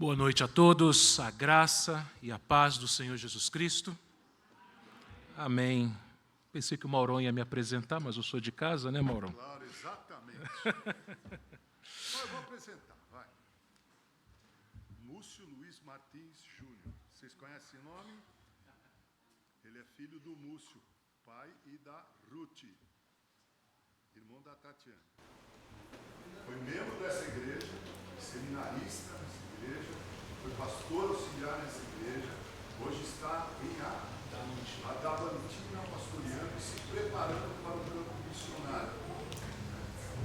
Boa noite a todos, a graça e a paz do Senhor Jesus Cristo. Amém. Pensei que o Maurão ia me apresentar, mas eu sou de casa, né, Maurão? Claro, exatamente. Eu vou apresentar, vai. Múcio Luiz Martins Júnior. Vocês conhecem o nome? Ele é filho do Múcio, pai, e da Ruth, irmão da Tatiana. Foi membro dessa igreja, seminarista nessa igreja, foi pastor auxiliar nessa igreja, hoje está em Adamantina, pastoreando e se preparando para o campo missionário.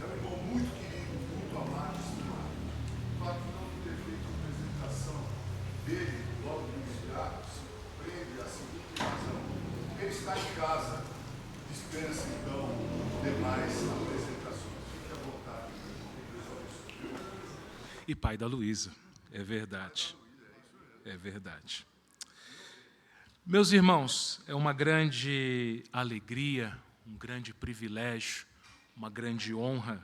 É um irmão muito querido, muito amado, estimado. O fato de não ter feito a apresentação dele logo no imediato se prende a seguinte razão: ele está em casa, dispensa então demais apresentações. Fique à vontade, E pai da Luísa, é verdade. É verdade. Meus irmãos, é uma grande alegria, um grande privilégio, uma grande honra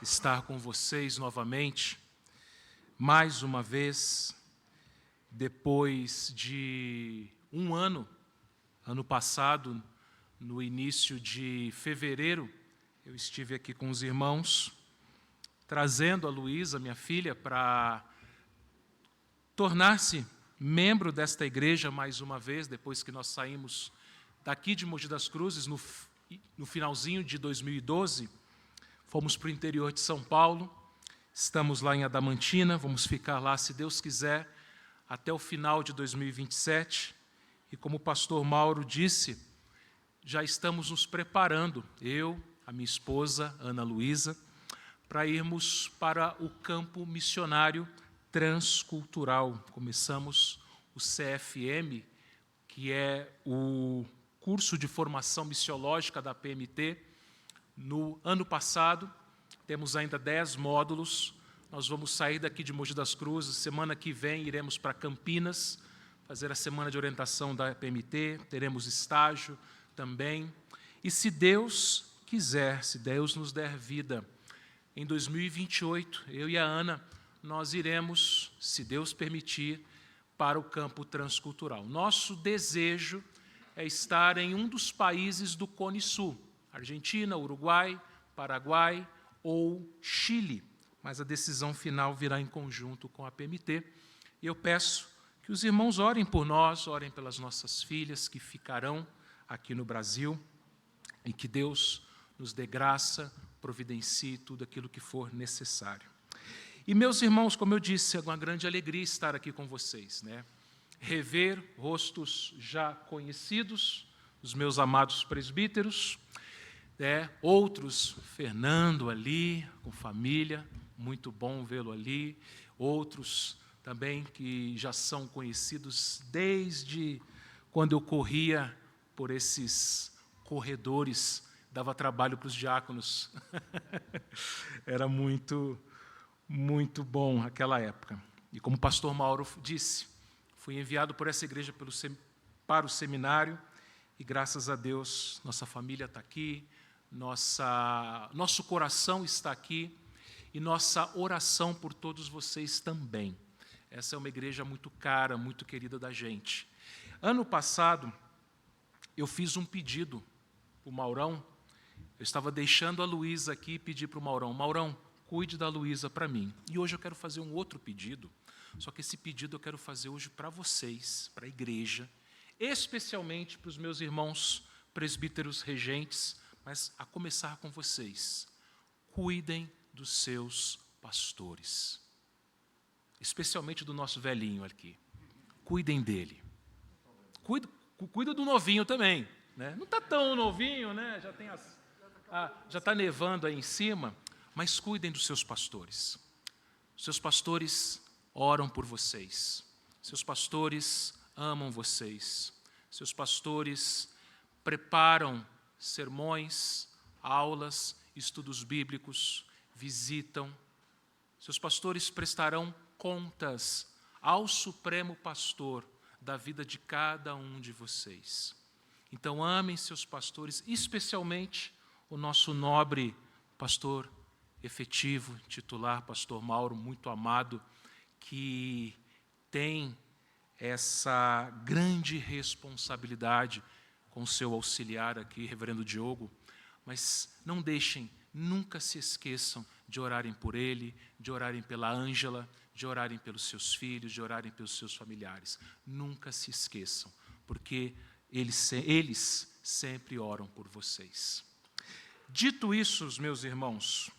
estar com vocês novamente, mais uma vez, depois de um ano passado, no início de fevereiro, eu estive aqui com os irmãos, trazendo a Luísa, minha filha, para tornar-se membro desta igreja mais uma vez, depois que nós saímos daqui de Mogi das Cruzes, no finalzinho de 2012, fomos para o interior de São Paulo, estamos lá em Adamantina, vamos ficar lá, se Deus quiser, até o final de 2027, e como o pastor Mauro disse, já estamos nos preparando, eu, a minha esposa, Ana Luísa, para irmos para o campo missionário transcultural. Começamos o CFM, que é o curso de formação missiológica da PMT, no ano passado. Temos ainda 10 módulos. Nós vamos sair daqui de Mogi das Cruzes. Semana que vem iremos para Campinas, fazer a semana de orientação da PMT. Teremos estágio também. E se Deus quiser, se Deus nos der vida, em 2028, eu e a Ana, nós iremos, se Deus permitir, para o campo transcultural. Nosso desejo é estar em um dos países do Cone Sul, Argentina, Uruguai, Paraguai ou Chile, mas a decisão final virá em conjunto com a PMT. E eu peço que os irmãos orem por nós, orem pelas nossas filhas que ficarão aqui no Brasil, e que Deus nos dê graça, providencie tudo aquilo que for necessário. E, meus irmãos, como eu disse, é uma grande alegria estar aqui com vocês, né? Rever rostos já conhecidos, os meus amados presbíteros, outros, Fernando ali, com família, muito bom vê-lo ali, outros também que já são conhecidos desde quando eu corria por esses corredores, dava trabalho para os diáconos. Era muito bom aquela época. E como o pastor Mauro disse, fui enviado por essa igreja para o seminário, e graças a Deus, nossa família está aqui, nosso coração está aqui, e nossa oração por todos vocês também. Essa é uma igreja muito cara, muito querida da gente. Ano passado, eu fiz um pedido para o Maurão. Eu estava deixando a Luísa aqui e pedi para o Maurão: Maurão, cuide da Luísa para mim. E hoje eu quero fazer um outro pedido, só que esse pedido eu quero fazer hoje para vocês, para a igreja, especialmente para os meus irmãos presbíteros regentes, mas a começar com vocês. Cuidem dos seus pastores, especialmente do nosso velhinho aqui. Cuidem dele. Cuida do novinho também, né? Não está tão novinho, né? Já está nevando aí em cima, mas cuidem dos seus pastores. Seus pastores oram por vocês. Seus pastores amam vocês. Seus pastores preparam sermões, aulas, estudos bíblicos, visitam. Seus pastores prestarão contas ao Supremo Pastor da vida de cada um de vocês. Então, amem seus pastores, especialmente o nosso nobre pastor efetivo, titular, pastor Mauro, muito amado, que tem essa grande responsabilidade com o seu auxiliar aqui, reverendo Diogo, mas não deixem, nunca se esqueçam de orarem por ele, de orarem pela Ângela, de orarem pelos seus filhos, de orarem pelos seus familiares. Nunca se esqueçam, porque eles sempre oram por vocês. Dito isso, meus irmãos,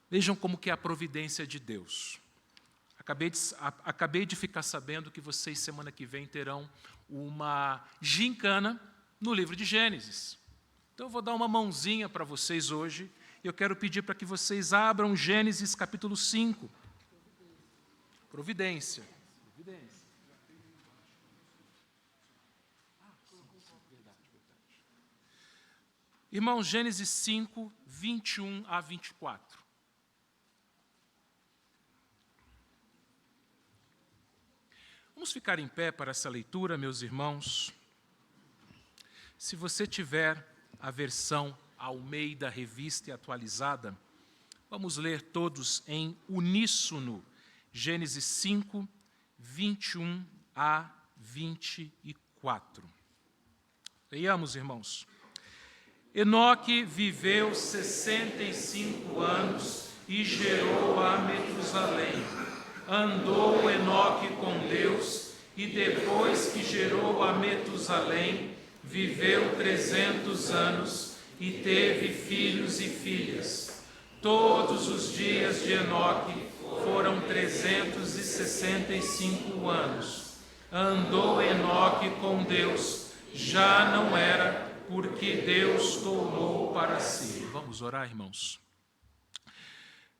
vejam como que é a providência de Deus. Acabei de ficar sabendo que vocês, semana que vem, terão uma gincana no livro de Gênesis. Então, eu vou dar uma mãozinha para vocês hoje, e eu quero pedir para que vocês abram Gênesis capítulo 5. Providência. Irmãos, Gênesis 5, 21 a 24. Vamos ficar em pé para essa leitura, meus irmãos. Se você tiver a versão Almeida Revista e Atualizada, vamos ler todos em uníssono, Gênesis 5, 21 a 24. Leiamos, irmãos. Enoque viveu 65 anos e gerou a Metusalém. Andou Enoque com Deus, e depois que gerou a Metusalém, viveu 300 anos e teve filhos e filhas. Todos os dias de Enoque foram 365 anos. Andou Enoque com Deus, já não era, porque Deus tomou para si. Vamos orar, irmãos.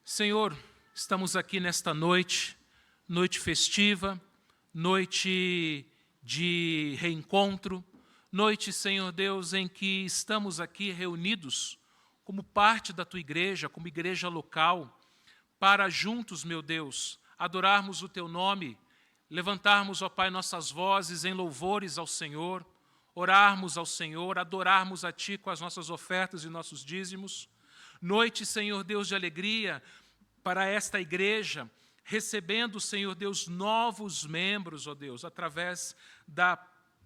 Senhor, estamos aqui nesta noite, noite festiva, noite de reencontro, noite, Senhor Deus, em que estamos aqui reunidos como parte da Tua igreja, como igreja local, para juntos, meu Deus, adorarmos o Teu nome, levantarmos, ó Pai, nossas vozes em louvores ao Senhor, orarmos ao Senhor, adorarmos a Ti com as nossas ofertas e nossos dízimos. Noite, Senhor Deus, de alegria para esta igreja, recebendo, Senhor Deus, novos membros, ó Deus, através da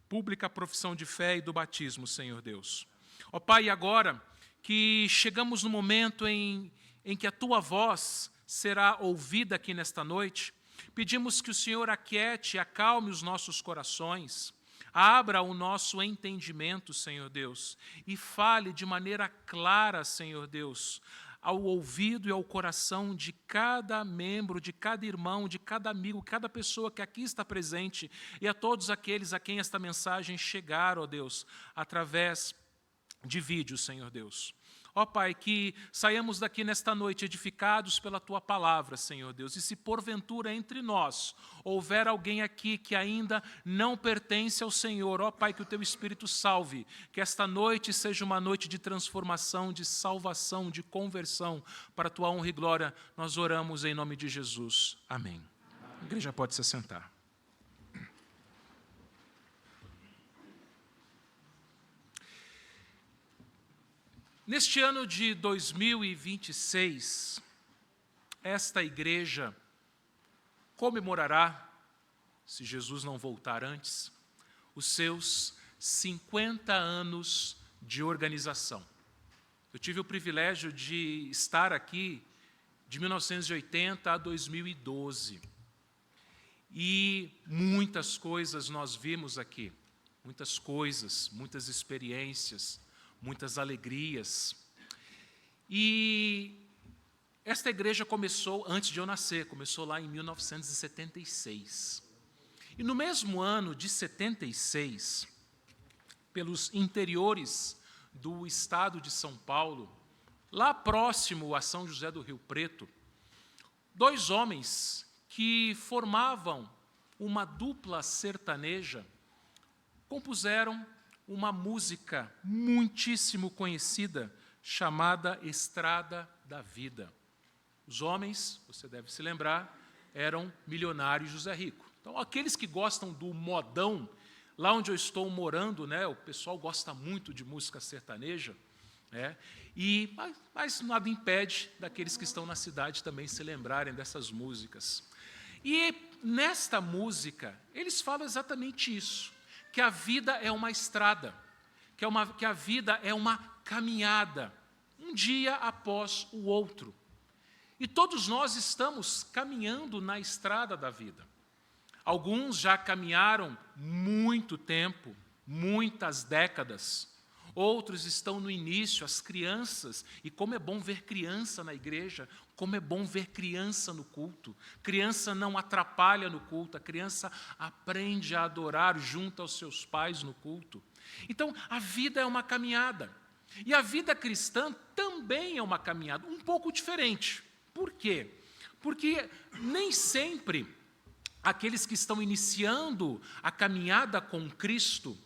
pública profissão de fé e do batismo, Senhor Deus. Ó Pai, agora que chegamos no momento em que a Tua voz será ouvida aqui nesta noite, pedimos que o Senhor aquiete e acalme os nossos corações, abra o nosso entendimento, Senhor Deus, e fale de maneira clara, Senhor Deus, ao ouvido e ao coração de cada membro, de cada irmão, de cada amigo, cada pessoa que aqui está presente, e a todos aqueles a quem esta mensagem chegar, ó Deus, através de vídeo, Senhor Deus. Ó Pai, que saiamos daqui nesta noite edificados pela Tua palavra, Senhor Deus, e se porventura entre nós houver alguém aqui que ainda não pertence ao Senhor, ó Pai, que o Teu Espírito salve, que esta noite seja uma noite de transformação, de salvação, de conversão, para a Tua honra e glória, nós oramos em nome de Jesus. Amém. A igreja pode se assentar. Neste ano de 2026, esta igreja comemorará, se Jesus não voltar antes, os seus 50 anos de organização. Eu tive o privilégio de estar aqui de 1980 a 2012. E muitas coisas nós vimos aqui, muitas coisas, muitas experiências, muitas alegrias. E esta igreja começou antes de eu nascer, começou lá em 1976. E no mesmo ano de 76, pelos interiores do estado de São Paulo, lá próximo a São José do Rio Preto, dois homens que formavam uma dupla sertaneja compuseram uma música muitíssimo conhecida, chamada Estrada da Vida. Os homens, você deve se lembrar, eram Milionário e José Rico. Então, aqueles que gostam do modão, lá onde eu estou morando, né, o pessoal gosta muito de música sertaneja, mas nada impede daqueles que estão na cidade também se lembrarem dessas músicas. E nesta música, eles falam exatamente isso, que a vida é uma estrada, que a vida é uma caminhada, um dia após o outro. E todos nós estamos caminhando na estrada da vida. Alguns já caminharam muito tempo, muitas décadas. Outros estão no início, as crianças. E como é bom ver criança na igreja, como é bom ver criança no culto. Criança não atrapalha no culto, a criança aprende a adorar junto aos seus pais no culto. Então, a vida é uma caminhada. E a vida cristã também é uma caminhada, um pouco diferente. Por quê? Porque nem sempre aqueles que estão iniciando a caminhada com Cristo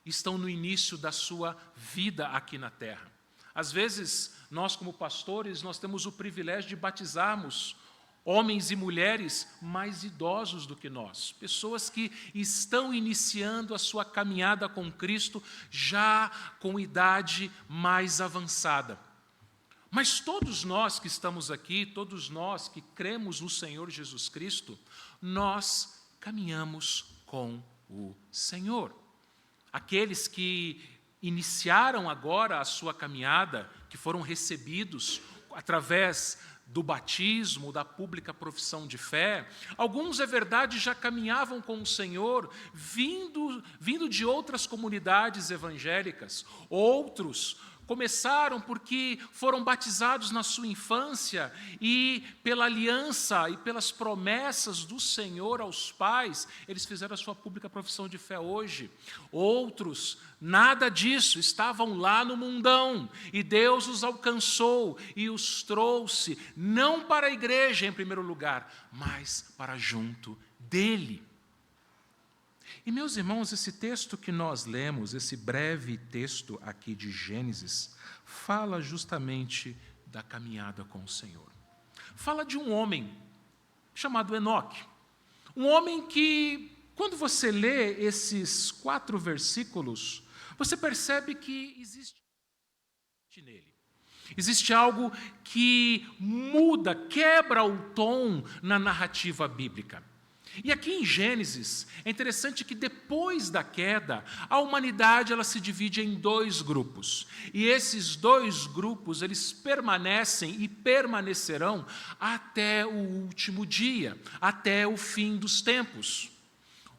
estão no início da sua vida aqui na terra. Às vezes, nós como pastores, nós temos o privilégio de batizarmos homens e mulheres mais idosos do que nós, pessoas que estão iniciando a sua caminhada com Cristo já com idade mais avançada. Mas todos nós que estamos aqui, todos nós que cremos no Senhor Jesus Cristo, nós caminhamos com o Senhor. Aqueles que iniciaram agora a sua caminhada, que foram recebidos através do batismo, da pública profissão de fé, alguns, é verdade, já caminhavam com o Senhor, vindo de outras comunidades evangélicas. Outros começaram porque foram batizados na sua infância e pela aliança e pelas promessas do Senhor aos pais, eles fizeram a sua pública profissão de fé hoje. Outros, nada disso, estavam lá no mundão e Deus os alcançou e os trouxe, não para a igreja em primeiro lugar, mas para junto dEle. E, meus irmãos, esse texto que nós lemos, esse breve texto aqui de Gênesis, fala justamente da caminhada com o Senhor. Fala de um homem chamado Enoque. Um homem que, quando você lê esses 4 versículos, você percebe que existe nele. Existe algo que muda, quebra o tom na narrativa bíblica. E aqui em Gênesis, é interessante que depois da queda, a humanidade ela se divide em 2 grupos. E esses 2 grupos, eles permanecem e permanecerão até o último dia, até o fim dos tempos.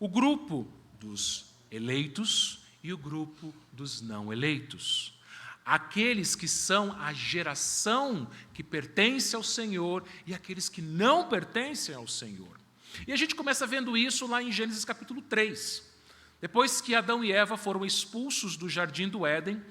O grupo dos eleitos e o grupo dos não eleitos. Aqueles que são a geração que pertence ao Senhor e aqueles que não pertencem ao Senhor. E a gente começa vendo isso lá em Gênesis capítulo 3. Depois que Adão e Eva foram expulsos do jardim do Éden,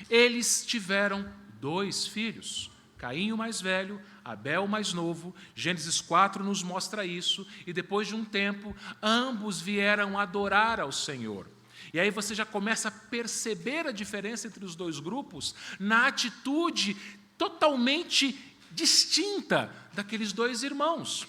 eles tiveram 2 filhos, Caim o mais velho, Abel o mais novo. Gênesis 4 nos mostra isso, e depois de um tempo, ambos vieram adorar ao Senhor. E aí você já começa a perceber a diferença entre os 2 grupos na atitude totalmente distinta daqueles 2 irmãos.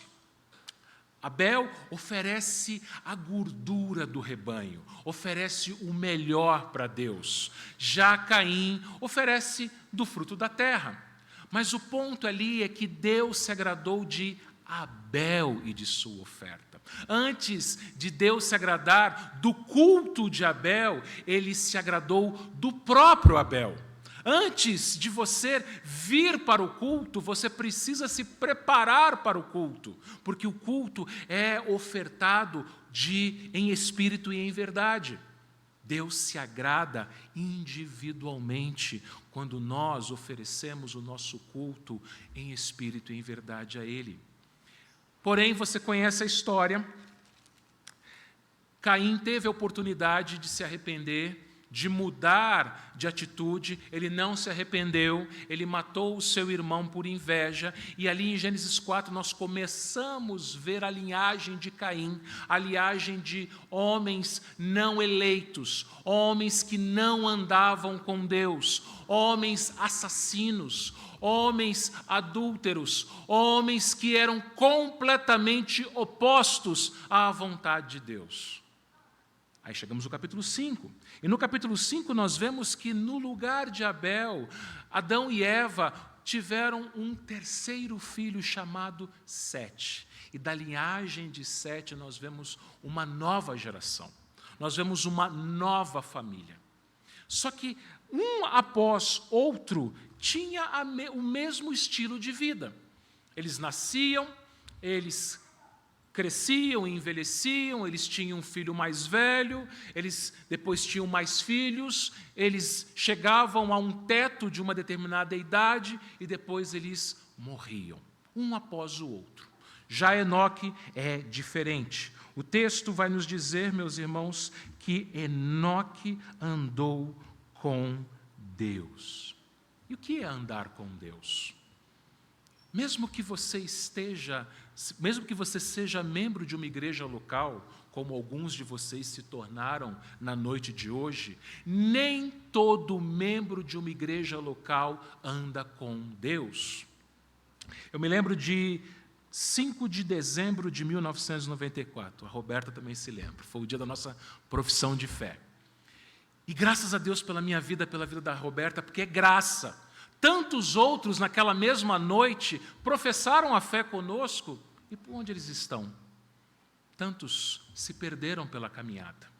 Abel oferece a gordura do rebanho, oferece o melhor para Deus. Já Caim oferece do fruto da terra. Mas o ponto ali é que Deus se agradou de Abel e de sua oferta. Antes de Deus se agradar do culto de Abel, ele se agradou do próprio Abel. Antes de você vir para o culto, você precisa se preparar para o culto, porque o culto é ofertado em espírito e em verdade. Deus se agrada individualmente quando nós oferecemos o nosso culto em espírito e em verdade a Ele. Porém, você conhece a história. Caim teve a oportunidade de se arrepender, de mudar de atitude, ele não se arrependeu, ele matou o seu irmão por inveja, e ali em Gênesis 4 nós começamos a ver a linhagem de Caim, a linhagem de homens não eleitos, homens que não andavam com Deus, homens assassinos, homens adúlteros, homens que eram completamente opostos à vontade de Deus. Aí chegamos no capítulo 5. E no capítulo 5 nós vemos que no lugar de Abel, Adão e Eva tiveram um terceiro filho chamado Sete. E da linhagem de Sete nós vemos uma nova geração. Nós vemos uma nova família. Só que um após outro tinha o mesmo estilo de vida. Eles nasciam, eles cresciam e envelheciam, eles tinham um filho mais velho, eles depois tinham mais filhos, eles chegavam a um teto de uma determinada idade e depois eles morriam, um após o outro. Já Enoque é diferente. O texto vai nos dizer, meus irmãos, que Enoque andou com Deus. E o que é andar com Deus? Mesmo que você seja membro de uma igreja local, como alguns de vocês se tornaram na noite de hoje, nem todo membro de uma igreja local anda com Deus. Eu me lembro de 5 de dezembro de 1994, a Roberta também se lembra, foi o dia da nossa profissão de fé. E graças a Deus pela minha vida, pela vida da Roberta, porque é graça. Tantos outros, naquela mesma noite, professaram a fé conosco, e por onde eles estão? Tantos se perderam pela caminhada.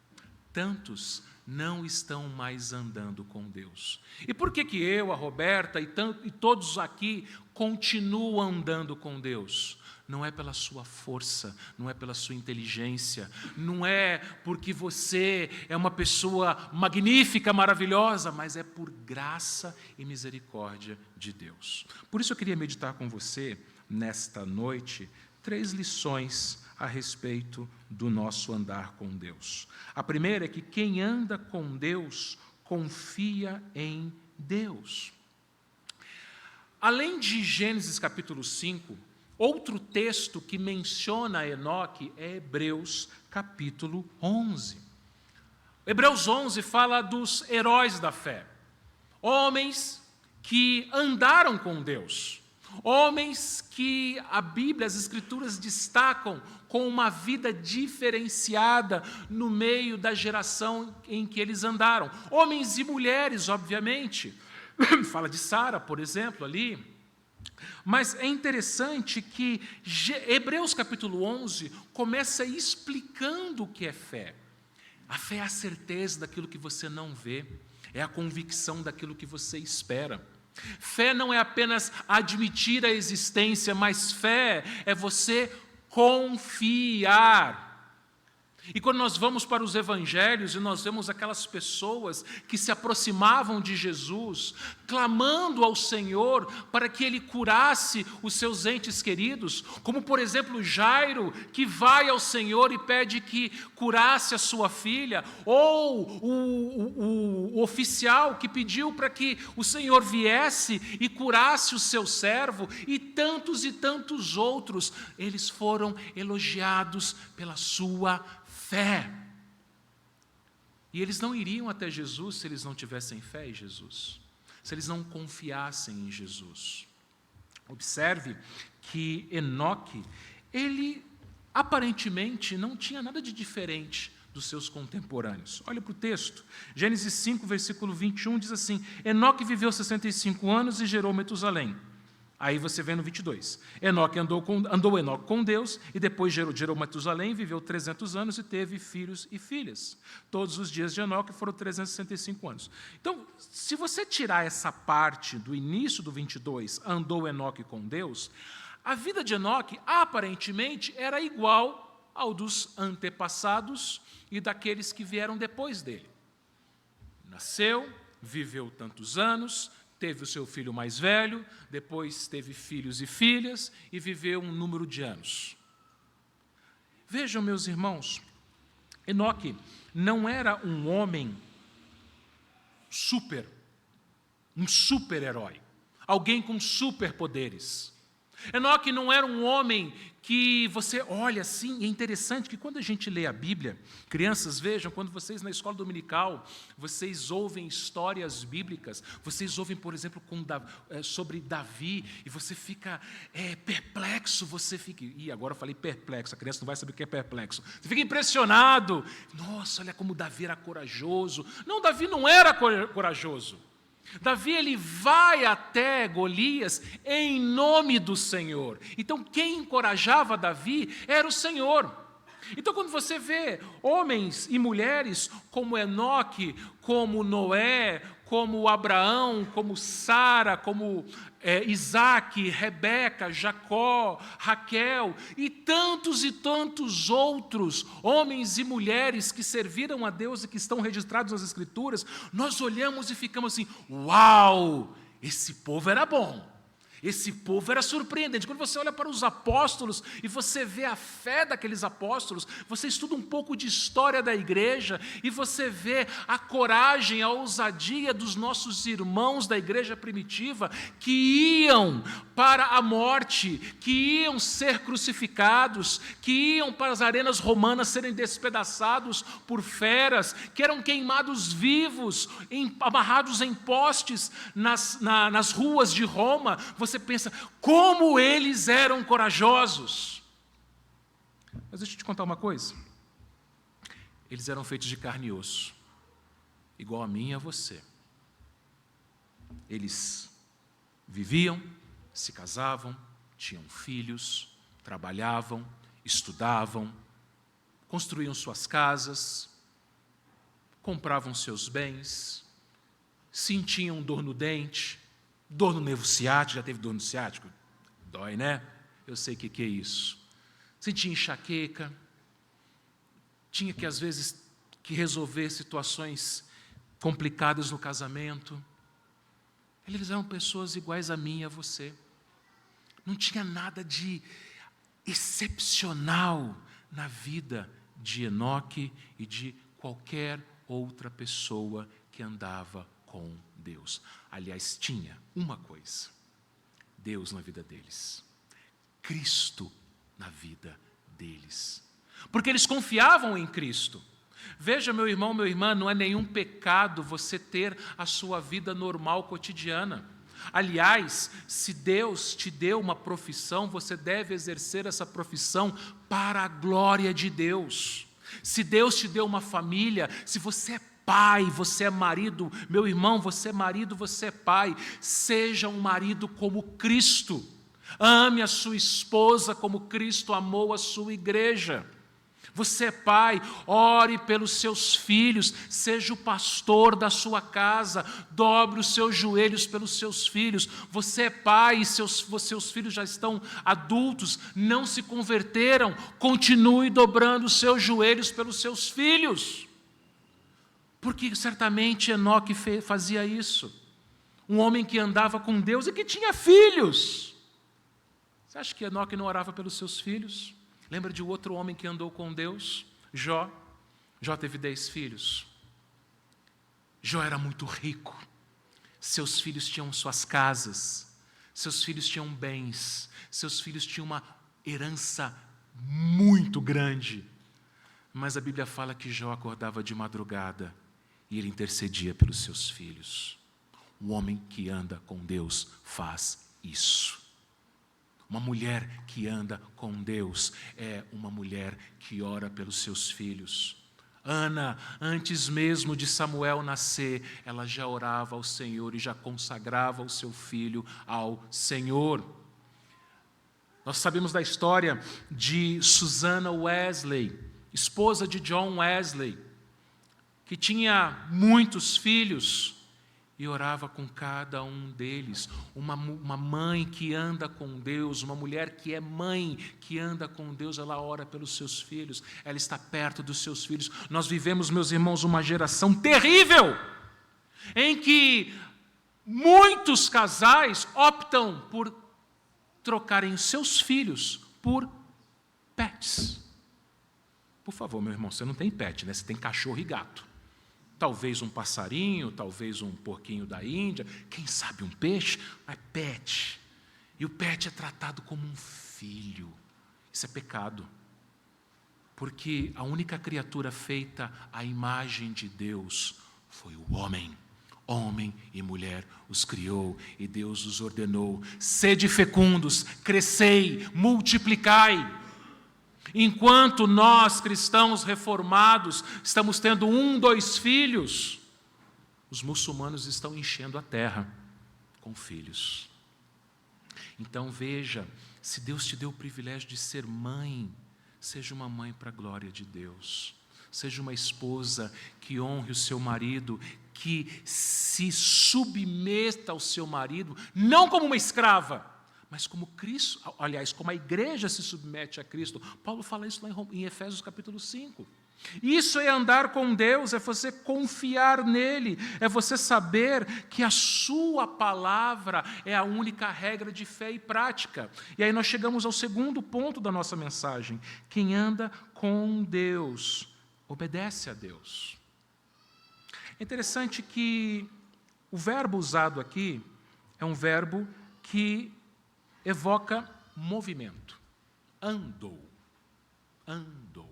Tantos não estão mais andando com Deus. E por que eu, a Roberta e todos aqui continuam andando com Deus? Não é pela sua força, não é pela sua inteligência, não é porque você é uma pessoa magnífica, maravilhosa, mas é por graça e misericórdia de Deus. Por isso eu queria meditar com você, nesta noite, 3 lições a respeito do nosso andar com Deus. A primeira é que quem anda com Deus confia em Deus. Além de Gênesis capítulo 5, outro texto que menciona Enoque é Hebreus capítulo 11. Hebreus 11 fala dos heróis da fé, homens que andaram com Deus, homens que a Bíblia, as Escrituras destacam com uma vida diferenciada no meio da geração em que eles andaram. Homens e mulheres, obviamente. Fala de Sara, por exemplo, ali. Mas é interessante que Hebreus capítulo 11 começa explicando o que é fé. A fé é a certeza daquilo que você não vê, é a convicção daquilo que você espera. Fé não é apenas admitir a existência, mas fé é você confiar. E quando nós vamos para os evangelhos e nós vemos aquelas pessoas que se aproximavam de Jesus, clamando ao Senhor para que Ele curasse os seus entes queridos, como por exemplo Jairo, que vai ao Senhor e pede que curasse a sua filha, ou o oficial que pediu para que o Senhor viesse e curasse o seu servo, e tantos outros, eles foram elogiados pela sua fé. E eles não iriam até Jesus se eles não tivessem fé em Jesus, se eles não confiassem em Jesus. Observe que Enoque, ele aparentemente não tinha nada de diferente dos seus contemporâneos. Olha para o texto, Gênesis 5, versículo 21, diz assim: Enoque viveu 65 anos e gerou Metusalém. Aí você vê no 22, andou Enoque com Deus, e depois gerou Metusalém, viveu 300 anos e teve filhos e filhas. Todos os dias de Enoque foram 365 anos. Então, se você tirar essa parte do início do 22, andou Enoque com Deus, a vida de Enoque, aparentemente, era igual ao dos antepassados e daqueles que vieram depois dele. Nasceu, viveu tantos anos, teve o seu filho mais velho, depois teve filhos e filhas e viveu um número de anos. Vejam, meus irmãos, Enoque não era um homem um super-herói, alguém com superpoderes. Enoque não era um homem que você olha assim, é interessante que quando a gente lê a Bíblia, crianças, vejam, quando vocês na escola dominical, vocês ouvem histórias bíblicas, vocês ouvem, por exemplo, sobre Davi, e você fica perplexo, agora eu falei perplexo, a criança não vai saber o que é perplexo, você fica impressionado, nossa, olha como Davi era corajoso. Não, Davi não era corajoso. Davi, ele vai até Golias em nome do Senhor. Então, quem encorajava Davi era o Senhor. Então, quando você vê homens e mulheres como Enoque, como Noé, como Abraão, como Sara, como Isaac, Rebeca, Jacó, Raquel e tantos outros homens e mulheres que serviram a Deus e que estão registrados nas Escrituras, nós olhamos e ficamos assim: uau, esse povo era bom. Esse povo era surpreendente. Quando você olha para os apóstolos e você vê a fé daqueles apóstolos, você estuda um pouco de história da igreja e você vê a coragem, a ousadia dos nossos irmãos da igreja primitiva que iam para a morte, que iam ser crucificados, que iam para as arenas romanas serem despedaçados por feras, que eram queimados vivos, amarrados em postes nas ruas de Roma. Você pensa, como eles eram corajosos. Mas deixa eu te contar uma coisa. Eles eram feitos de carne e osso, igual a mim e a você. Eles viviam, se casavam, tinham filhos, trabalhavam, estudavam, construíam suas casas, compravam seus bens, sentiam dor no dente, dor no nervo ciático. Já teve dor no ciático? Dói, né? Eu sei o que é isso. Sentia enxaqueca, tinha que, às vezes, que resolver situações complicadas no casamento. Eles eram pessoas iguais a mim e a você. Não tinha nada de excepcional na vida de Enoque e de qualquer outra pessoa que andava com Deus. Aliás, tinha uma coisa: Deus na vida deles, Cristo na vida deles, porque eles confiavam em Cristo. Veja, meu irmão, minha irmã, não é nenhum pecado você ter a sua vida normal, cotidiana. Aliás, se Deus te deu uma profissão, você deve exercer essa profissão para a glória de Deus. Se Deus te deu uma família, se você é pai, você é marido, meu irmão, você é marido, você é pai, seja um marido como Cristo. Ame a sua esposa como Cristo amou a sua igreja. Você é pai, ore pelos seus filhos, seja o pastor da sua casa, dobre os seus joelhos pelos seus filhos. Você é pai e seus filhos já estão adultos, não se converteram, continue dobrando os seus joelhos pelos seus filhos. Porque certamente Enoque fazia isso. Um homem que andava com Deus e que tinha filhos. Você acha que Enoque não orava pelos seus filhos? Lembra de outro homem que andou com Deus? Jó. Jó teve 10 filhos. Jó era muito rico. Seus filhos tinham suas casas. Seus filhos tinham bens. Seus filhos tinham uma herança muito grande. Mas a Bíblia fala que Jó acordava de madrugada e ele intercedia pelos seus filhos. Um homem que anda com Deus faz isso. Uma mulher que anda com Deus é uma mulher que ora pelos seus filhos. Ana, antes mesmo de Samuel nascer, ela já orava ao Senhor e já consagrava o seu filho ao Senhor. Nós sabemos da história de Susana Wesley, esposa de John Wesley, que tinha muitos filhos e orava com cada um deles. Uma mãe que anda com Deus, uma mulher que é mãe, que anda com Deus, ela ora pelos seus filhos, ela está perto dos seus filhos. Nós vivemos, meus irmãos, uma geração terrível, em que muitos casais optam por trocarem seus filhos por pets. Por favor, meu irmão, você não tem pet, né? Você tem cachorro e gato. Talvez um passarinho, talvez um porquinho da Índia, quem sabe um peixe, mas pet. E o pet é tratado como um filho. Isso é pecado. Porque a única criatura feita à imagem de Deus foi o homem. Homem e mulher os criou e Deus os ordenou: sede fecundos, crescei, multiplicai. Enquanto nós, cristãos reformados, estamos tendo 1, 2 filhos, os muçulmanos estão enchendo a terra com filhos. Então veja, se Deus te deu o privilégio de ser mãe, seja uma mãe para a glória de Deus. Seja uma esposa que honre o seu marido, que se submeta ao seu marido, não como uma escrava, mas como Cristo, aliás, como a igreja se submete a Cristo. Paulo fala isso lá em Efésios capítulo 5. Isso é andar com Deus, é você confiar nele, é você saber que a sua palavra é a única regra de fé e prática. E aí nós chegamos ao segundo ponto da nossa mensagem. Quem anda com Deus, obedece a Deus. É interessante que o verbo usado aqui é um verbo que evoca movimento. Andou. Andou.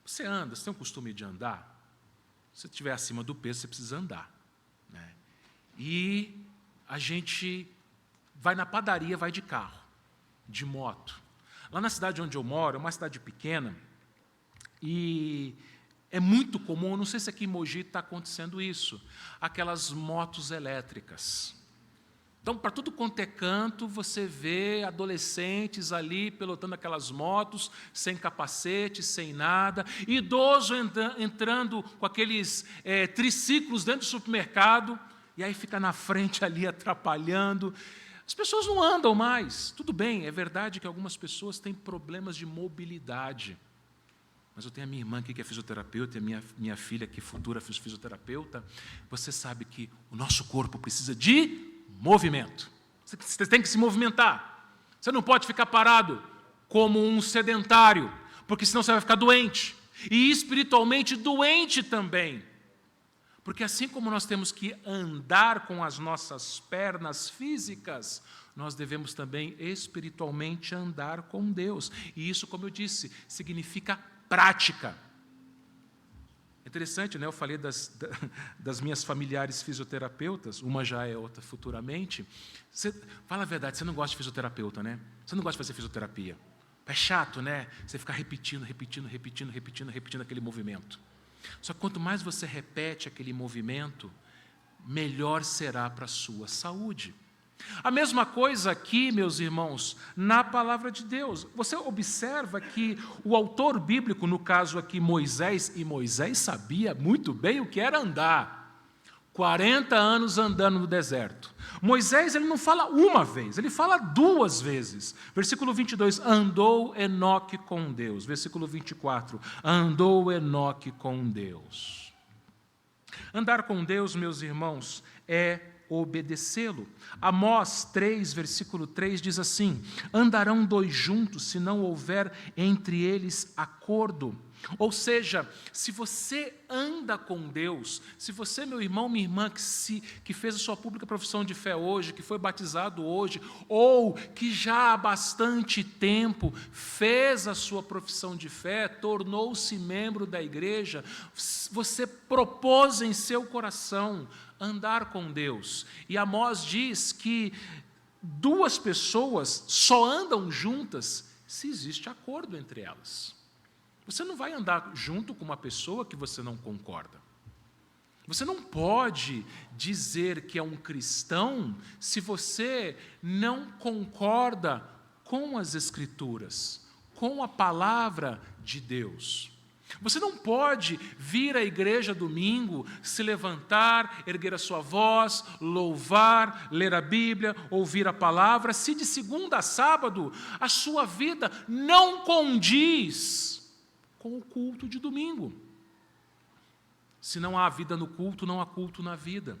Você anda, você tem o costume de andar? Se você estiver acima do peso, você precisa andar, né? E a gente vai na padaria, vai de carro, de moto. Lá na cidade onde eu moro, é uma cidade pequena, e é muito comum, não sei se aqui em Mogi está acontecendo isso, aquelas motos elétricas. Então, para tudo quanto é canto, você vê adolescentes ali pilotando aquelas motos, sem capacete, sem nada, idoso entrando com aqueles triciclos dentro do supermercado, e aí fica na frente ali atrapalhando. As pessoas não andam mais. Tudo bem, é verdade que algumas pessoas têm problemas de mobilidade. Mas eu tenho a minha irmã aqui que é fisioterapeuta, e a minha filha que é futura fisioterapeuta. Você sabe que o nosso corpo precisa de movimento. Você tem que se movimentar. Você não pode ficar parado como um sedentário, porque senão você vai ficar doente. E espiritualmente doente também. Porque assim como nós temos que andar com as nossas pernas físicas, nós devemos também espiritualmente andar com Deus. E isso, como eu disse, significa prática. É interessante, né? Eu falei das minhas familiares fisioterapeutas, uma já é, outra futuramente. Fala a verdade, você não gosta de fisioterapeuta, né? Você não gosta de fazer fisioterapia. É chato, né? Você ficar repetindo aquele movimento. Só que quanto mais você repete aquele movimento, melhor será para a sua saúde. A mesma coisa aqui, meus irmãos, na palavra de Deus. Você observa que o autor bíblico, no caso aqui Moisés, e Moisés sabia muito bem o que era andar. 40 anos andando no deserto. Moisés, ele não fala uma vez, ele fala duas vezes. Versículo 22, andou Enoque com Deus. Versículo 24, andou Enoque com Deus. Andar com Deus, meus irmãos, é obedecê-lo. Amós 3, versículo 3 diz assim: andarão dois juntos se não houver entre eles acordo. Ou seja, se você anda com Deus, se você, meu irmão, minha irmã, que fez a sua pública profissão de fé hoje, que foi batizado hoje, ou que já há bastante tempo fez a sua profissão de fé, tornou-se membro da igreja, você propôs em seu coração andar com Deus. E Amós diz que duas pessoas só andam juntas se existe acordo entre elas. Você não vai andar junto com uma pessoa que você não concorda. Você não pode dizer que é um cristão se você não concorda com as Escrituras, com a palavra de Deus. Você não pode vir à igreja domingo, se levantar, erguer a sua voz, louvar, ler a Bíblia, ouvir a palavra, se de segunda a sábado a sua vida não condiz com o culto de domingo. Se não há vida no culto, não há culto na vida.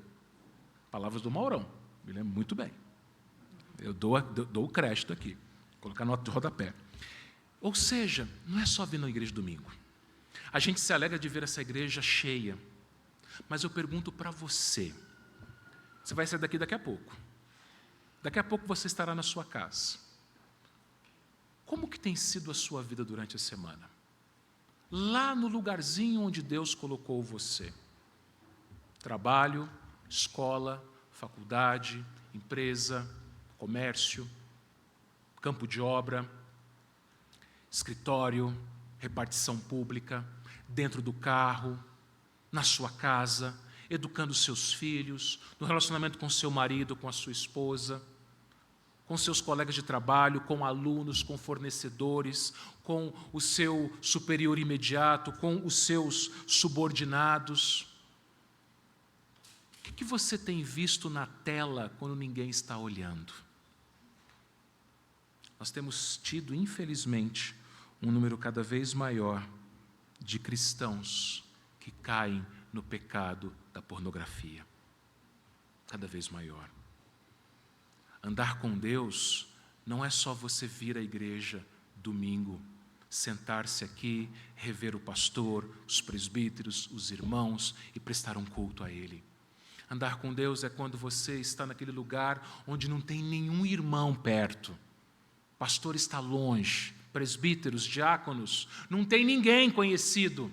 Palavras do Maurão, me lembro muito bem. Eu dou o crédito aqui, vou colocar nota de rodapé. Ou seja, não é só vir na igreja domingo. A gente se alegra de ver essa igreja cheia, mas eu pergunto para você, você vai sair daqui a pouco. Daqui a pouco você estará na sua casa. Como que tem sido a sua vida durante a semana? Lá no lugarzinho onde Deus colocou você. Trabalho, escola, faculdade, empresa, comércio, campo de obra, escritório, repartição pública, dentro do carro. na sua casa, educando seus filhos, no relacionamento com seu marido, com a sua esposa, com seus colegas de trabalho, com alunos, com fornecedores, com o seu superior imediato, com os seus subordinados. O que você tem visto na tela quando ninguém está olhando? Nós temos tido, infelizmente, um número cada vez maior de cristãos que caem no pecado da pornografia. Cada vez maior. Andar com Deus não é só você vir à igreja domingo, sentar-se aqui, rever o pastor, os presbíteros, os irmãos e prestar um culto a Ele. Andar com Deus é quando você está naquele lugar onde não tem nenhum irmão perto. O pastor está longe, presbíteros, diáconos, não tem ninguém conhecido.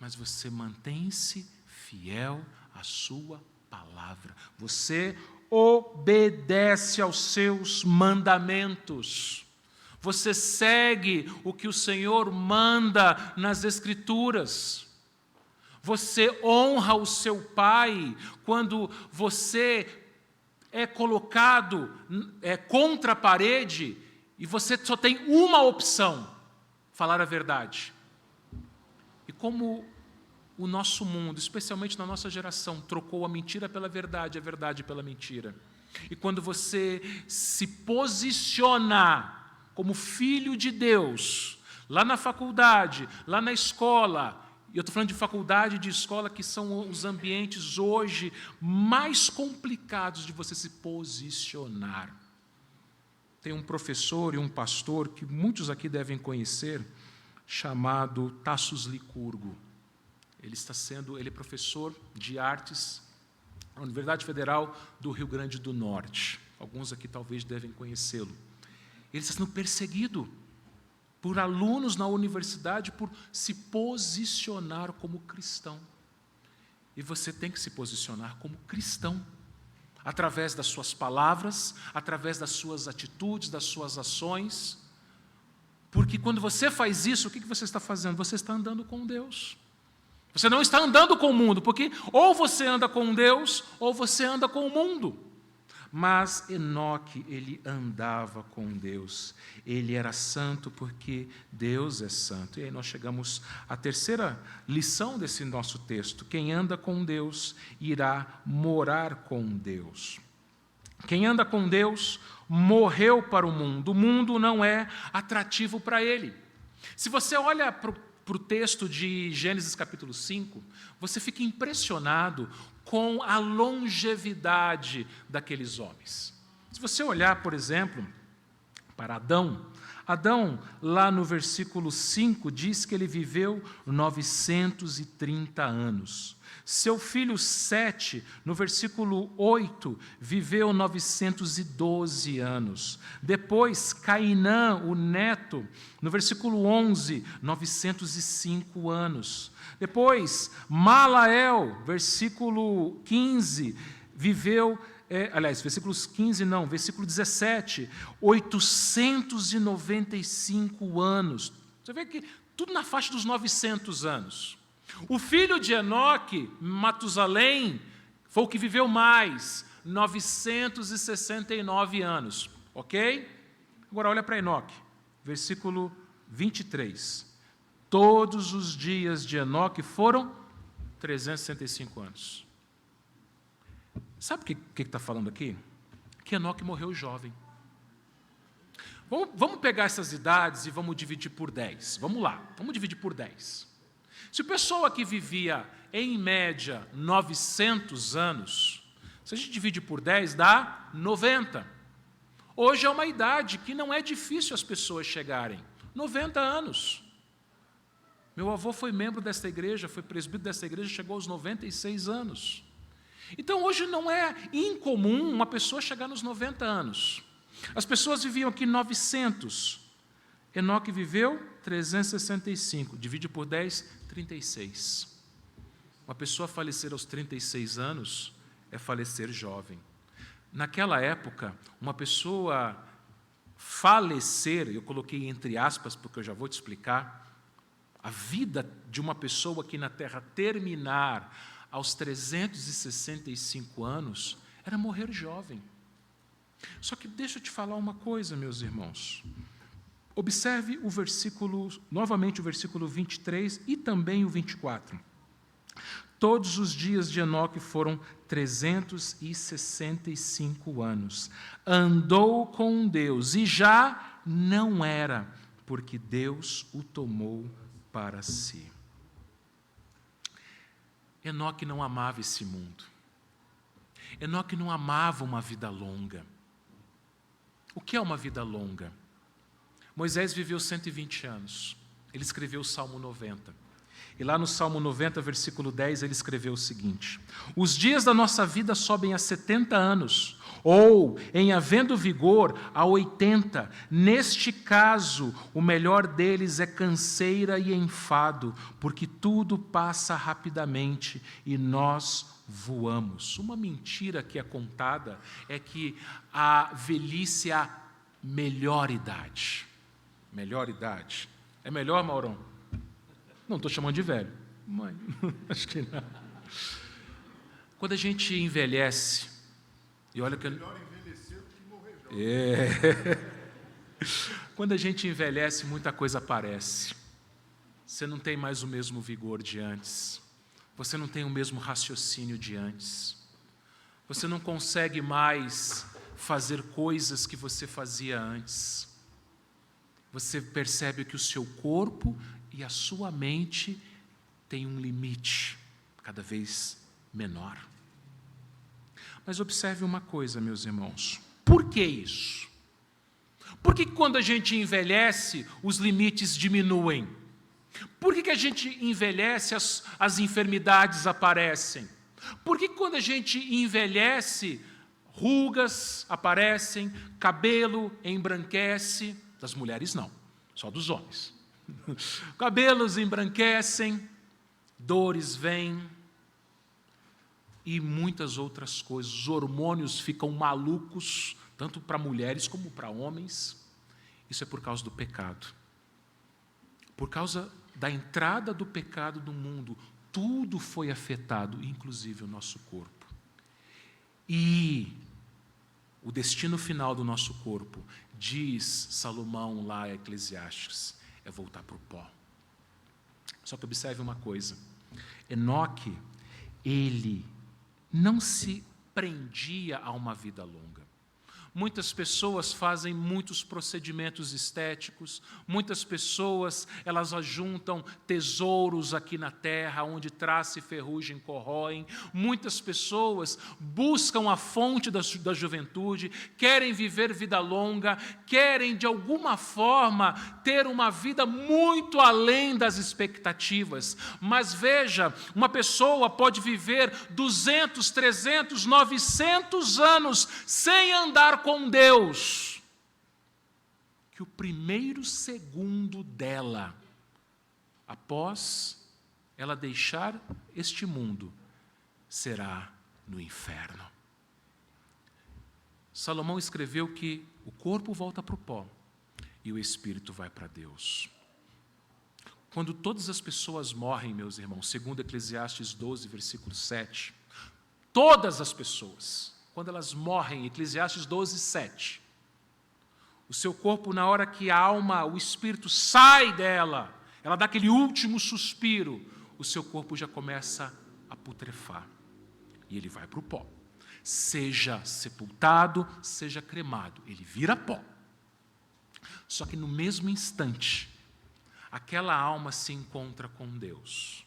Mas você mantém-se fiel à sua palavra. Você obedece aos seus mandamentos. Você segue o que o Senhor manda nas Escrituras. Você honra o seu pai quando você é colocado contra a parede e você só tem uma opção: falar a verdade. E como o nosso mundo, especialmente na nossa geração, trocou a mentira pela verdade, a verdade pela mentira. E quando você se posiciona como filho de Deus, lá na faculdade, lá na escola, e eu estou falando de faculdade e de escola, que são os ambientes hoje mais complicados de você se posicionar. Tem um professor e um pastor que muitos aqui devem conhecer, chamado Tassos Licurgo. Ele é professor de artes na Universidade Federal do Rio Grande do Norte. Alguns aqui talvez devem conhecê-lo. Ele está sendo perseguido por alunos na universidade por se posicionar como cristão. E você tem que se posicionar como cristão, através das suas palavras, através das suas atitudes, das suas ações. Porque quando você faz isso, o que você está fazendo? Você está andando com Deus. Você não está andando com o mundo, porque ou você anda com Deus, ou você anda com o mundo. Mas Enoque, ele andava com Deus. Ele era santo porque Deus é santo. E aí nós chegamos à terceira lição desse nosso texto. Quem anda com Deus irá morar com Deus. Quem anda com Deus morreu para o mundo. O mundo não é atrativo para ele. Se você olha para o texto de Gênesis capítulo 5, você fica impressionado com a longevidade daqueles homens. Se você olhar, por exemplo, para Adão, lá no versículo 5, diz que ele viveu 930 anos. Seu filho Sete, no versículo 8, viveu 912 anos. Depois, Cainã, o neto, no versículo 11, 905 anos. Depois, Malael, versículo 15, viveu, versículos 15 não, versículo 17, 895 anos. Você vê que tudo na faixa dos 900 anos. O filho de Enoque, Matusalém, foi o que viveu mais, 969 anos, ok? Agora olha para Enoque, versículo 23. Todos os dias de Enoque foram 365 anos. Sabe o que está falando aqui? Que Enoque morreu jovem. Vamos pegar essas idades e vamos dividir por 10. Vamos lá, vamos dividir por 10. Se a pessoa que vivia, em média, 900 anos, se a gente divide por 10, dá 90. Hoje é uma idade que não é difícil as pessoas chegarem. 90 anos. Meu avô foi membro desta igreja, foi presbítero desta igreja, chegou aos 96 anos. Então, hoje não é incomum uma pessoa chegar nos 90 anos. As pessoas viviam aqui 900. Enoque viveu 365. Divide por 10, 36. Uma pessoa falecer aos 36 anos é falecer jovem. Naquela época, uma pessoa falecer, eu coloquei entre aspas, porque eu já vou te explicar, a vida de uma pessoa aqui na Terra terminar aos 365 anos, era morrer jovem. Só que deixa eu te falar uma coisa, meus irmãos. Observe o versículo, novamente o versículo 23 e também o 24. Todos os dias de Enoque foram 365 anos. Andou com Deus e já não era, porque Deus o tomou para si. Enoque não amava esse mundo. Enoque não amava uma vida longa. O que é uma vida longa? Moisés viveu 120 anos. Ele escreveu o Salmo 90. E lá no Salmo 90, versículo 10, ele escreveu o seguinte: os dias da nossa vida sobem a 70 anos, ou, em havendo vigor, a 80. Neste caso, o melhor deles é canseira e enfado, porque tudo passa rapidamente e nós voamos. Uma mentira que é contada é que a velhice é a melhor idade. Melhor idade. É melhor, Maurão? Não estou chamando de velho. Mãe, acho que não. Quando a gente envelhece, e olha que Melhor envelhecer do que morrer jovem. Quando a gente envelhece, muita coisa aparece. Você não tem mais o mesmo vigor de antes. Você não tem o mesmo raciocínio de antes. Você não consegue mais fazer coisas que você fazia antes. Você percebe que o seu corpo e a sua mente têm um limite cada vez menor. Mas observe uma coisa, meus irmãos. Por que isso? Por que quando a gente envelhece, os limites diminuem? Por que a gente envelhece, as enfermidades aparecem? Por que quando a gente envelhece, rugas aparecem, cabelo embranquece? Das mulheres não, só dos homens. Cabelos embranquecem, dores vêm e muitas outras coisas. Os hormônios ficam malucos, tanto para mulheres como para homens. Isso é por causa do pecado. Por causa da entrada do pecado no mundo, tudo foi afetado, inclusive o nosso corpo. E o destino final do nosso corpo, diz Salomão lá em Eclesiastes, é voltar para o pó. Só que observe uma coisa. Enoque, ele não se prendia a uma vida longa. Muitas pessoas fazem muitos procedimentos estéticos, muitas pessoas, elas ajuntam tesouros aqui na terra, onde traça e ferrugem corroem. Muitas pessoas buscam a fonte da juventude, querem viver vida longa, querem de alguma forma ter uma vida muito além das expectativas. Mas veja, uma pessoa pode viver 200, 300, 900 anos sem andar com Deus, que o primeiro segundo dela, após ela deixar este mundo, será no inferno. Salomão escreveu que o corpo volta para o pó e o espírito vai para Deus. Quando todas as pessoas morrem, meus irmãos, segundo Eclesiastes 12, versículo 7, todas as pessoas, quando elas morrem, Eclesiastes 12, 7, o seu corpo, na hora que a alma, o espírito sai dela, ela dá aquele último suspiro, o seu corpo já começa a putrefar e ele vai para o pó. Seja sepultado, seja cremado, ele vira pó. Só que no mesmo instante, aquela alma se encontra com Deus.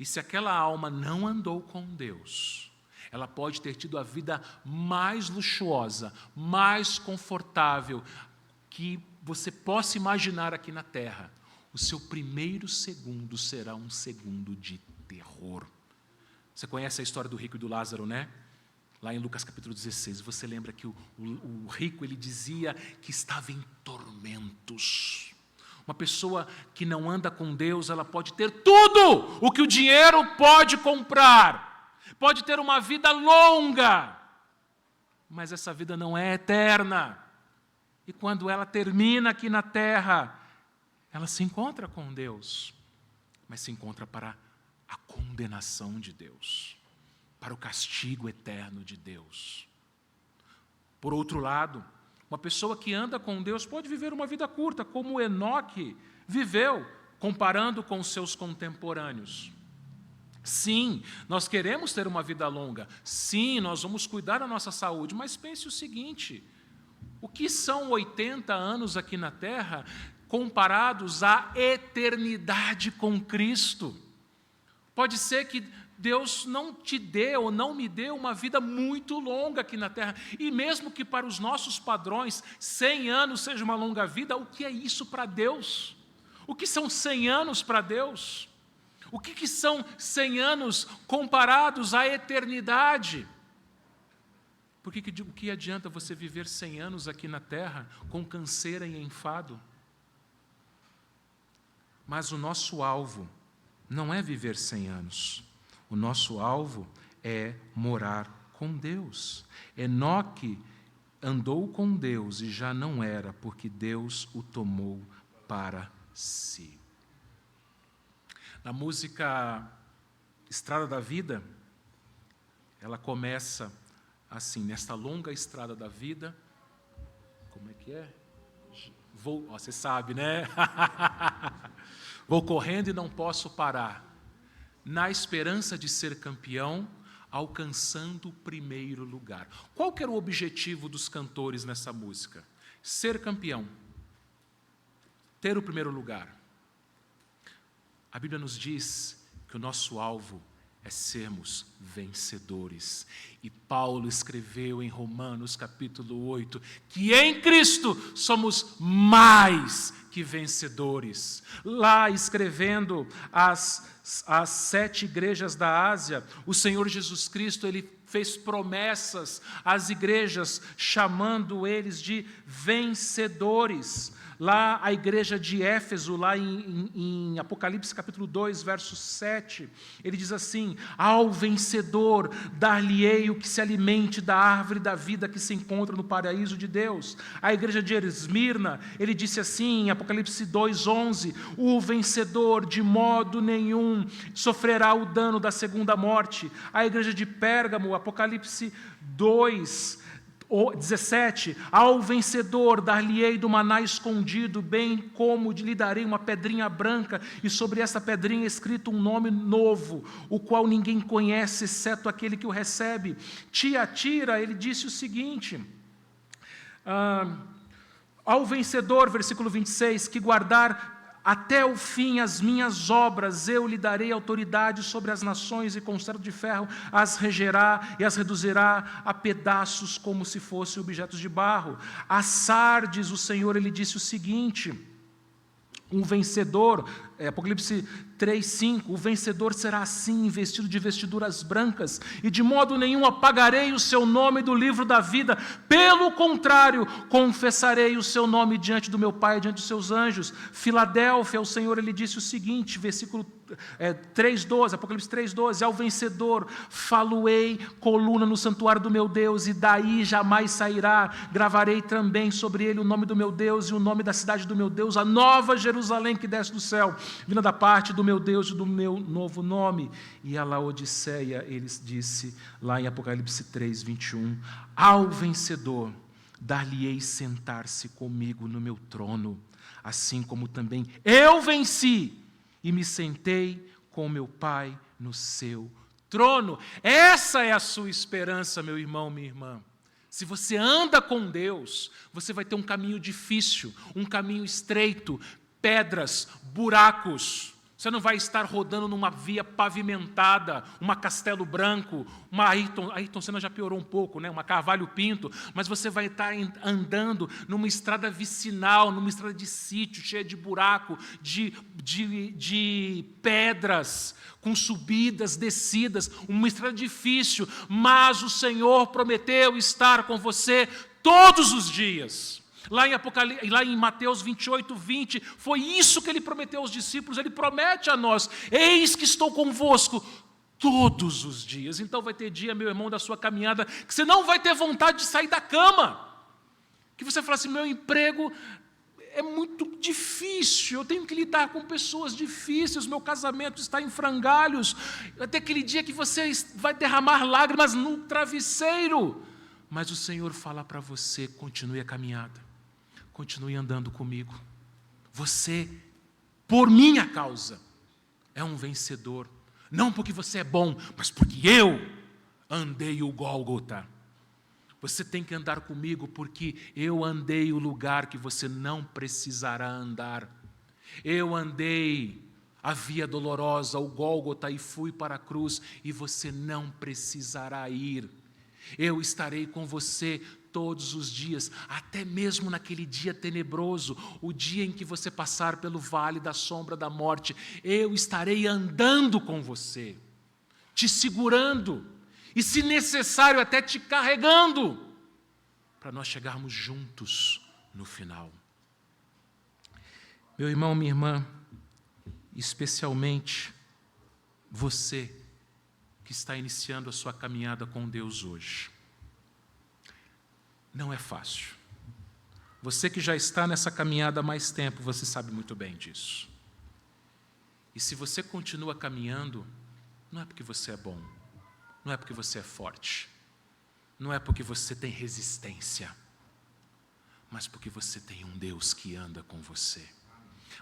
E se aquela alma não andou com Deus, ela pode ter tido a vida mais luxuosa, mais confortável que você possa imaginar aqui na terra. O seu primeiro segundo será um segundo de terror. Você conhece a história do rico e do Lázaro, né? Lá em Lucas capítulo 16, você lembra que o rico, ele dizia que estava em tormentos. Uma pessoa que não anda com Deus, ela pode ter tudo o que o dinheiro pode comprar. Pode ter uma vida longa, mas essa vida não é eterna. E quando ela termina aqui na terra, ela se encontra com Deus, mas se encontra para a condenação de Deus, para o castigo eterno de Deus. Por outro lado, uma pessoa que anda com Deus pode viver uma vida curta, como Enoque viveu, comparando com seus contemporâneos. Sim, nós queremos ter uma vida longa. Sim, nós vamos cuidar da nossa saúde, mas pense o seguinte: o que são 80 anos aqui na Terra comparados à eternidade com Cristo? Pode ser que Deus não te dê ou não me dê uma vida muito longa aqui na Terra. E mesmo que para os nossos padrões 100 anos seja uma longa vida, o que é isso para Deus? O que são 100 anos para Deus? O que são 100 anos comparados à eternidade? O que adianta você viver 100 anos aqui na Terra com canseira e enfado? Mas o nosso alvo não é viver 100 anos. O nosso alvo é morar com Deus. Enoque andou com Deus e já não era, porque Deus o tomou para si. Na música Estrada da Vida, ela começa assim: nesta longa estrada da vida, como é que é? Você sabe, né? Vou correndo e não posso parar, na esperança de ser campeão, alcançando o primeiro lugar. Qual que era o objetivo dos cantores nessa música? Ser campeão, ter o primeiro lugar. A Bíblia nos diz que o nosso alvo é sermos vencedores. E Paulo escreveu em Romanos capítulo 8, que em Cristo somos mais que vencedores. Lá, escrevendo as 7 igrejas da Ásia, o Senhor Jesus Cristo, Ele fez promessas às igrejas, chamando eles de vencedores. Lá a igreja de Éfeso, lá em Apocalipse capítulo 2, verso 7, ele diz assim: ao vencedor dar-lhe-ei o que se alimente da árvore da vida que se encontra no paraíso de Deus. A igreja de Esmirna, ele disse assim, em Apocalipse 2, 11, o vencedor de modo nenhum sofrerá o dano da segunda morte. A igreja de Pérgamo, Apocalipse 2, 17, ao vencedor dar-lhe-ei do maná escondido, bem como lhe darei uma pedrinha branca, e sobre essa pedrinha escrito um nome novo, o qual ninguém conhece, exceto aquele que o recebe. Tiatira, ele disse o seguinte, ao vencedor, versículo 26, que guardar até o fim as minhas obras, eu lhe darei autoridade sobre as nações, e com cetro de ferro as regerá e as reduzirá a pedaços como se fossem objetos de barro. A Sardes, o Senhor, ele disse o seguinte, um vencedor, Apocalipse 3:5, o vencedor será assim, vestido de vestiduras brancas, e de modo nenhum apagarei o seu nome do livro da vida, pelo contrário, confessarei o seu nome diante do meu Pai, diante dos seus anjos. Filadélfia, o Senhor, ele disse o seguinte, versículo 3:12, Apocalipse 3:12, ao vencedor faloei coluna no santuário do meu Deus, e daí jamais sairá, gravarei também sobre ele o nome do meu Deus e o nome da cidade do meu Deus, a nova Jerusalém que desce do céu, vinda da parte do meu Deus e do meu novo nome. E a Laodiceia, ele disse lá em Apocalipse 3:21, ao vencedor dar-lhe-ei sentar-se comigo no meu trono, assim como também eu venci e me sentei com meu Pai no seu trono. Essa é a sua esperança, meu irmão, minha irmã. Se você anda com Deus, você vai ter um caminho difícil, um caminho estreito, pedras, buracos. Você não vai estar rodando numa via pavimentada, uma Castelo Branco, uma Ayrton Senna já piorou um pouco, né? Uma Carvalho Pinto, mas você vai estar andando numa estrada vicinal, numa estrada de sítio, cheia de buraco, de pedras, com subidas, descidas, uma estrada difícil, mas o Senhor prometeu estar com você todos os dias. Lá em Mateus 28:20, foi isso que ele prometeu aos discípulos, ele promete a nós, eis que estou convosco todos os dias. Então vai ter dia, meu irmão, da sua caminhada, que você não vai ter vontade de sair da cama, que você fala assim, meu emprego é muito difícil, eu tenho que lidar com pessoas difíceis, meu casamento está em frangalhos, até aquele dia que você vai derramar lágrimas no travesseiro. Mas o Senhor fala para você: continue a caminhada, continue andando comigo. Você, por minha causa, é um vencedor. Não porque você é bom, mas porque eu andei o Gólgota. Você tem que andar comigo porque eu andei o lugar que você não precisará andar. Eu andei a via dolorosa, o Gólgota, e fui para a cruz, e você não precisará ir. Eu estarei com você todos os dias, até mesmo naquele dia tenebroso, o dia em que você passar pelo vale da sombra da morte. Eu estarei andando com você, te segurando, e se necessário até te carregando, para nós chegarmos juntos no final. Meu irmão, minha irmã, especialmente você que está iniciando a sua caminhada com Deus hoje. Não é fácil. Você que já está nessa caminhada há mais tempo, você sabe muito bem disso. E se você continua caminhando, não é porque você é bom, não é porque você é forte, não é porque você tem resistência, mas porque você tem um Deus que anda com você.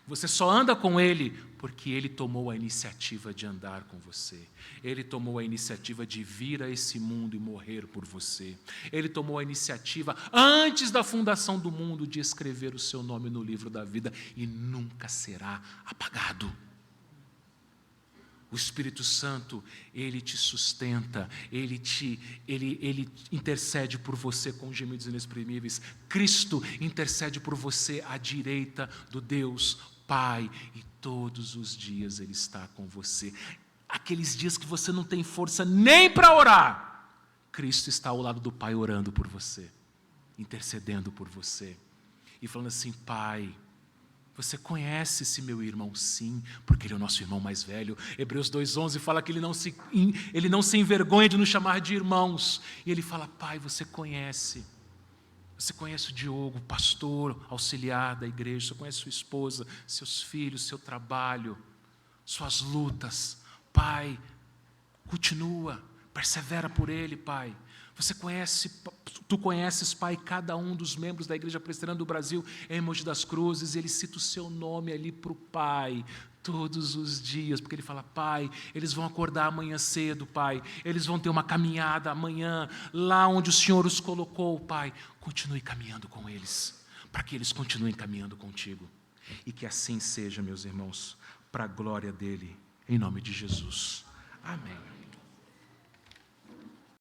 Você só anda com Ele porque Ele tomou a iniciativa de andar com você. Ele tomou a iniciativa de vir a esse mundo e morrer por você. Ele tomou a iniciativa, antes da fundação do mundo, de escrever o seu nome no livro da vida, e nunca será apagado. O Espírito Santo, Ele te sustenta, Ele intercede por você com gemidos inexprimíveis. Cristo intercede por você à direita do Deus Pai, e todos os dias Ele está com você. Aqueles dias que você não tem força nem para orar, Cristo está ao lado do Pai orando por você, intercedendo por você, e falando assim: Pai, você conhece esse meu irmão? Sim, porque ele é o nosso irmão mais velho. Hebreus 2:11 fala que ele não se envergonha de nos chamar de irmãos. E ele fala: Pai, você conhece o Diogo, pastor, auxiliar da igreja, você conhece sua esposa, seus filhos, seu trabalho, suas lutas. Pai, continua, persevera por ele, Pai. Tu conheces, Pai, cada um dos membros da Igreja Presbiteriana do Brasil em Mogi das Cruzes, e ele cita o seu nome ali para o Pai, todos os dias, porque ele fala: Pai, eles vão acordar amanhã cedo, Pai, eles vão ter uma caminhada amanhã, lá onde o Senhor os colocou, Pai, continue caminhando com eles, para que eles continuem caminhando contigo, e que assim seja, meus irmãos, para a glória dele, em nome de Jesus. Amém.